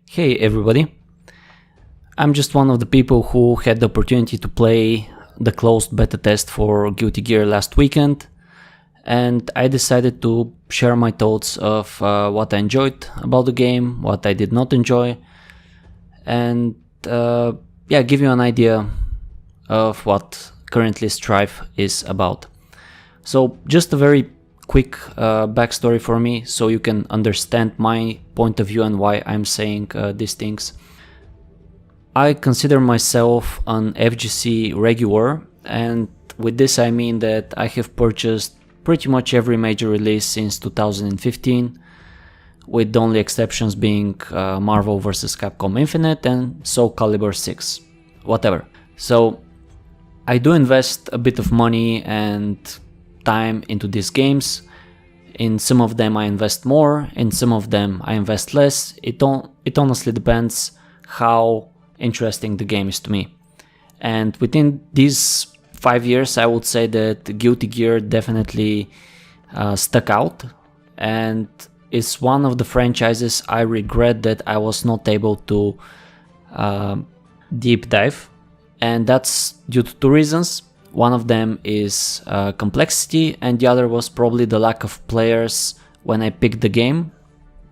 Hey everybody, I'm just one of the people who had the opportunity to play the closed beta test for Guilty Gear last weekend, and I decided to share my thoughts of what I enjoyed about the game, what I did not enjoy, and give you an idea of what currently Strife is about. So just a very quick backstory for me so you can understand my point of view and why I'm saying these things. I consider myself an FGC regular, and with this I mean that I have purchased pretty much every major release since 2015, with the only exceptions being Marvel vs. Capcom Infinite and Soul Calibur 6, whatever. So I do invest a bit of money and time into these games. In some of them I invest more, in some of them I invest less. It honestly depends how interesting the game is to me. And within these 5 years I would say that Guilty Gear definitely stuck out, and it's one of the franchises I regret that I was not able to deep dive, and that's due to two reasons. One of them is complexity, and the other was probably the lack of players when I picked the game.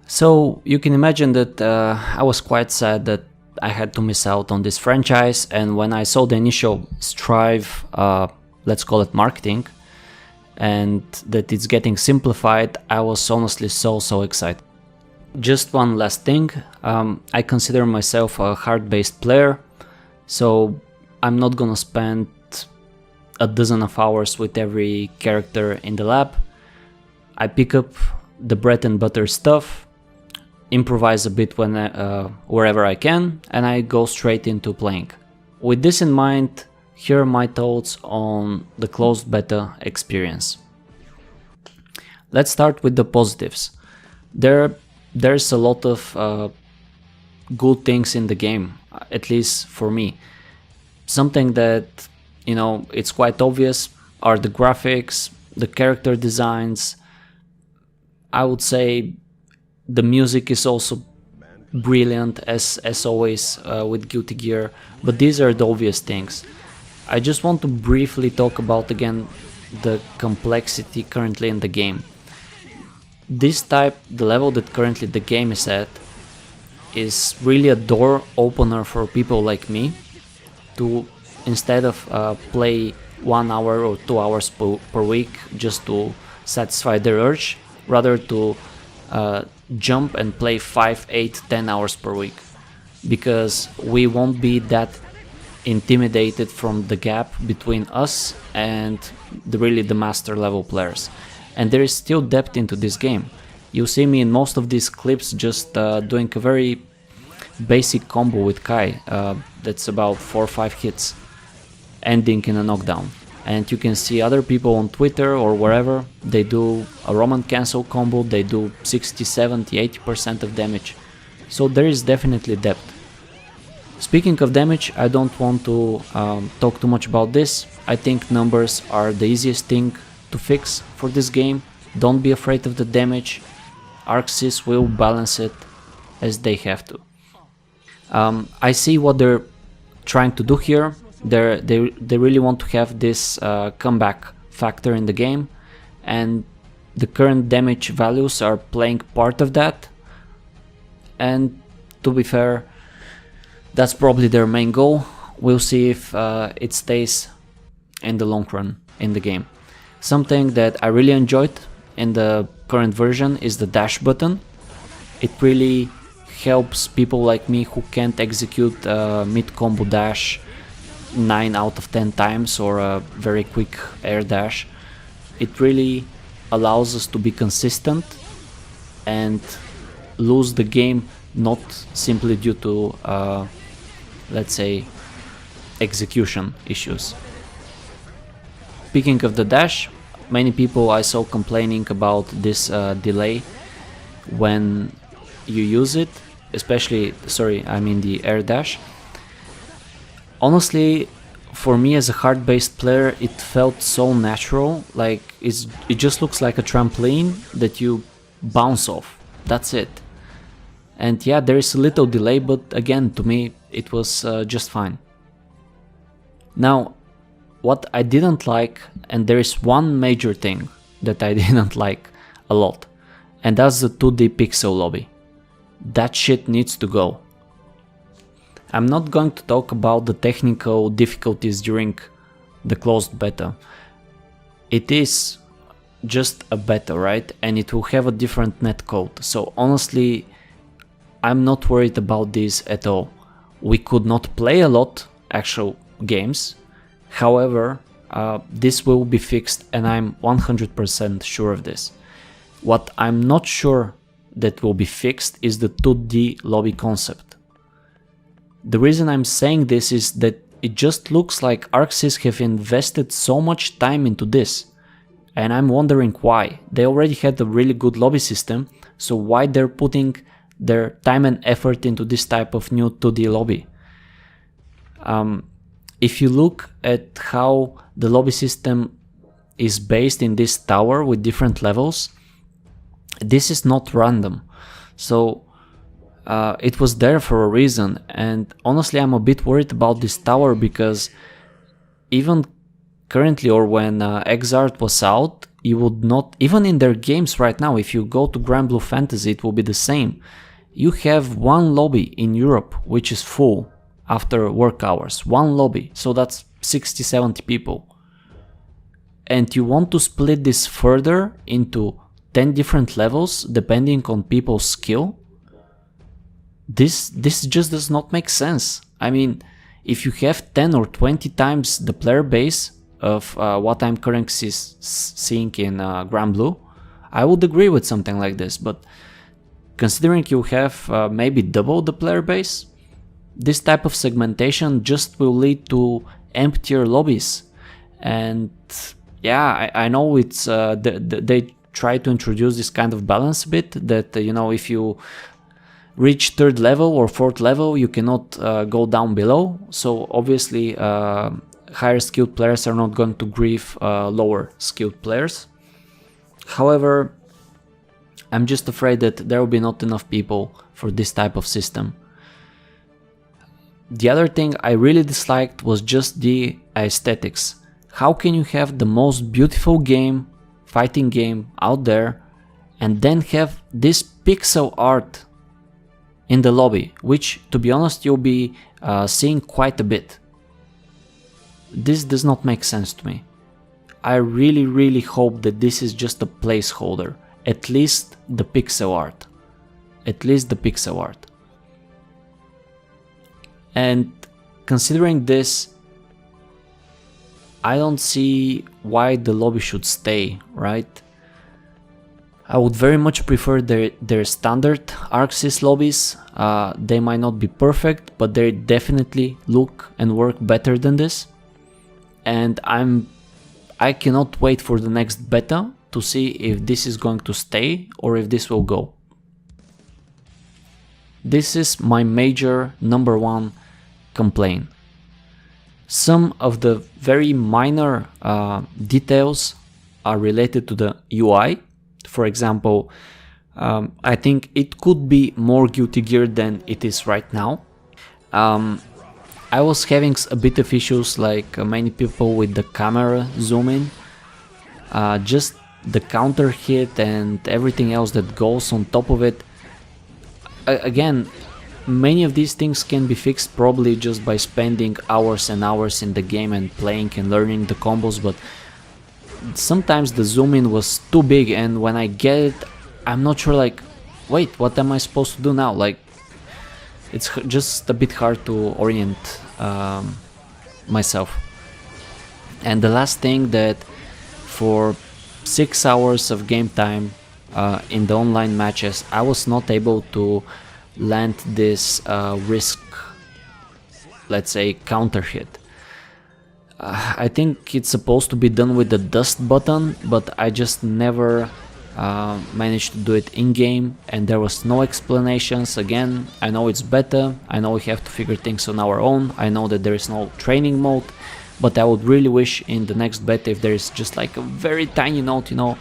So you can imagine that I was quite sad that I had to miss out on this franchise, and when I saw the initial Strive, let's call it marketing, and that it's getting simplified, I was honestly so excited. Just one last thing, I consider myself a hard-based player, so I'm not gonna spend a dozen of hours with every character in the lab. I pick up the bread and butter stuff, improvise a bit when wherever I can, and I go straight into playing. With this in mind, here are my thoughts on the closed beta experience. Let's start with the positives. There's a lot of good things in the game, at least for me. Something that, you know, it's quite obvious are the graphics, the character designs. I would say the music is also brilliant as always with Guilty Gear, but these are the obvious things. I just want to briefly talk about again the complexity currently in the game. The level that currently the game is at is really a door opener for people like me to, instead of play 1 hour or 2 hours per week just to satisfy their urge, rather to jump and play 5, 8, 10 hours per week, because we won't be that intimidated from the gap between us and the master level players. And there is still depth into this game. You see me in most of these clips just doing a very basic combo with Kai that's about 4 or 5 hits, ending in a knockdown. And you can see other people on Twitter or wherever, they do a Roman cancel combo, they do 60, 70, 80% of damage. So there is definitely depth. Speaking of damage, I don't want to talk too much about this. I think numbers are the easiest thing to fix for this game. Don't be afraid of the damage. ArcSys will balance it as they have to. I see what they're trying to do here. They really want to have this comeback factor in the game, and the current damage values are playing part of that. And to be fair, that's probably their main goal. We'll see if it stays in the long run in the game. Something that I really enjoyed in the current version is the dash button. It really helps people like me who can't execute mid-combo dash 9 out of 10 times or a very quick air dash. It really allows us to be consistent and lose the game not simply due to let's say execution issues. Speaking of the dash, many people I saw complaining about this delay when you use it, especially, the air dash. Honestly, for me as a hard-based player, it felt so natural, like it just looks like a trampoline that you bounce off, that's it. And yeah, there is a little delay, but again, to me, it was just fine. Now, what I didn't like, and there is one major thing that I didn't like a lot, and that's the 2D pixel lobby. That shit needs to go. I'm not going to talk about the technical difficulties during the closed beta. It is just a beta, right? And it will have a different netcode. So honestly, I'm not worried about this at all. We could not play a lot actual games. However, this will be fixed, and I'm 100% sure of this. What I'm not sure that will be fixed is the 2D lobby concept. The reason I'm saying this is that it just looks like ArcSys have invested so much time into this, and I'm wondering why. They already had a really good lobby system, so why they're putting their time and effort into this type of new 2D lobby? If you look at how the lobby system is based in this tower with different levels, this is not random. So it was there for a reason, and honestly I'm a bit worried about this tower, because even currently, or when Exart was out, you would not, even in their games right now, if you go to Grand Blue Fantasy, it will be the same. You have one lobby in Europe which is full after work hours, one lobby, so that's 60-70 people. And you want to split this further into 10 different levels depending on people's skill? This just does not make sense. I mean, if you have 10 or 20 times the player base of what I'm currently seeing in Grand Blue, I would agree with something like this, but considering you have maybe double the player base, this type of segmentation just will lead to emptier lobbies. And yeah, I know it's they try to introduce this kind of balance a bit, that you know, if you reach 3rd level or 4th level, you cannot go down below. So obviously higher skilled players are not going to grief lower skilled players. However, I'm just afraid that there will be not enough people for this type of system. The other thing I really disliked was just the aesthetics. How can you have the most beautiful game, fighting game out there, and then have this pixel art in the lobby, which, to be honest, you'll be seeing quite a bit. This does not make sense to me. I really hope that this is just a placeholder, at least the pixel art. At least the pixel art. And considering this, I don't see why the lobby should stay, right? I would very much prefer their standard ArcSys lobbies. They might not be perfect, but they definitely look and work better than this. And I cannot wait for the next beta to see if this is going to stay or if this will go. This is my major number one complaint. Some of the very minor details are related to the UI. For example, I think it could be more Guilty Gear than it is right now. I was having a bit of issues like many people with the camera zoom in. Just the counter hit and everything else that goes on top of it. Again, many of these things can be fixed probably just by spending hours and hours in the game and playing and learning the combos, but sometimes the zoom in was too big, and when I get it, I'm not sure, like, wait, what am I supposed to do now? Like, it's just a bit hard to orient myself. And the last thing, that for 6 hours of game time in the online matches, I was not able to land this risk, let's say, counter hit. I think it's supposed to be done with the dust button, but I just never managed to do it in game, and there was no explanations. Again, I know it's beta, I know we have to figure things on our own, I know that there is no training mode, but I would really wish in the next beta if there is just like a very tiny note, you know,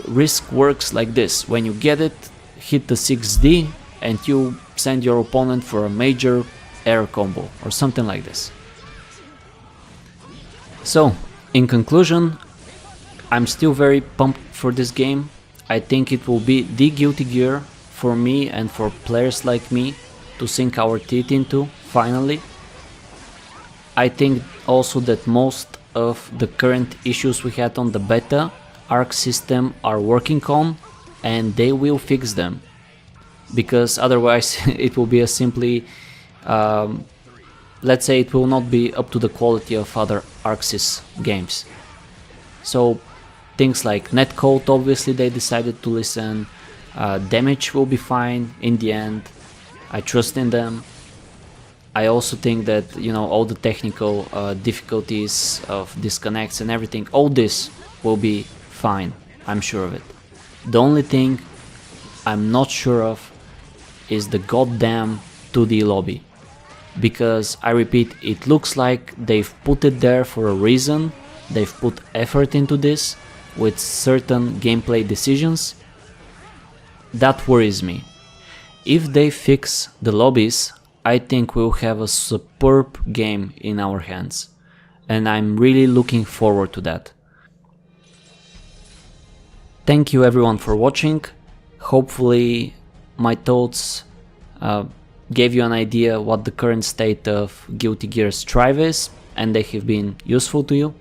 risk works like this: when you get it, hit the 6D, and you send your opponent for a major air combo or something like this. So, in conclusion, I'm still very pumped for this game. I think it will be the Guilty Gear for me and for players like me to sink our teeth into, finally. I think also that most of the current issues we had on the beta Arc system are working on, and they will fix them. Because otherwise it will be a simply, let's say it will not be up to the quality of other ArcSys games. So things like netcode, obviously they decided to listen, damage will be fine in the end, I trust in them. I also think that, you know, all the technical difficulties of disconnects and everything, all this will be fine, I'm sure of it. The only thing I'm not sure of is the goddamn 2D lobby. Because I repeat, it looks like they've put it there for a reason, they've put effort into this with certain gameplay decisions. That worries me. If they fix the lobbies, I think we'll have a superb game in our hands, and I'm really looking forward to that. Thank you everyone for watching. Hopefully my thoughts gave you an idea what the current state of Guilty Gear Strive is, and they have been useful to you.